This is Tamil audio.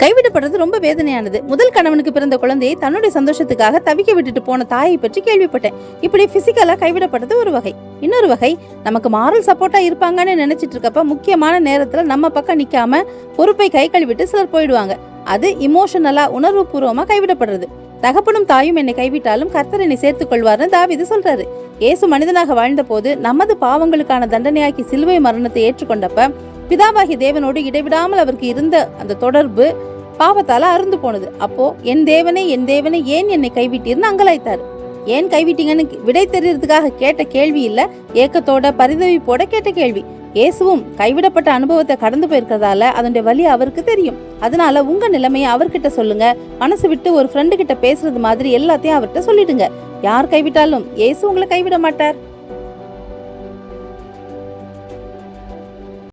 கைவிடப்படுறது ரொம்ப வேதனையானது. முதல் கணவனுக்கு பிறந்த குழந்தையை தன்னுடைய சந்தோஷத்துக்காக தவிக்க விட்டுட்டு போன தாயை பற்றி கேள்விப்பட்டேன். இப்படி பிசிக்கலா கைவிடப்படுறது ஒரு வகை. இன்னொரு வகை, நமக்கு மாரல் சப்போர்ட்டா இருப்பாங்கன்னு நினைச்சிட்டு இருக்கப்ப முக்கியமான நேரத்துல நம்ம பக்கம் நிக்காம பொறுப்பை கை கழுவிட்டு சிலர் போயிடுவாங்க. அது இமோஷனலா, உணர்வு பூர்வமா கைவிடப்படுறது. தகப்பனும் தாயும் என்னை கைவிட்டாலும் கர்த்தர் என்னை சேர்த்துக் கொள்வார்னு தாவீது சொல்றாரு. இயேசு மனிதனாக வாழ்ந்த போது நமது பாவங்களுக்கான தண்டனையாக்கி சிலுவை மரணத்தை ஏற்றுக்கொண்டப்ப பிதாவாகிய தேவனோடு இடைவிடாமல் அவருக்கு இருந்த அந்த தொடர்பு பாவத்தால அருந்து போனது. அப்போ என் தேவனே ஏன் என்னை கைவிட்டீர்னு அங்கலாய்த்தாரு. ஏன் கைவிட்டீங்கன்னு விடை தெரியறதுக்காக கேட்ட கேள்வி இல்ல, ஏக்கத்தோட பரிதவிப்போட கேட்ட கேள்வி. இயேசுவும் கைவிடப்பட்ட அனுபவத்தை கடந்து போயிருக்கிறதால அதனுடைய வலி அவருக்கு தெரியும். அதனால உங்க நிலைமையை அவர்கிட்ட சொல்லுங்க. மனசு விட்டு ஒரு ஃப்ரெண்டு கிட்ட பேசுறது மாதிரி எல்லாத்தையும் அவர்கிட்ட சொல்லிடுங்க. யார் கைவிட்டாலும் இயேசு உங்களை கைவிட மாட்டார்.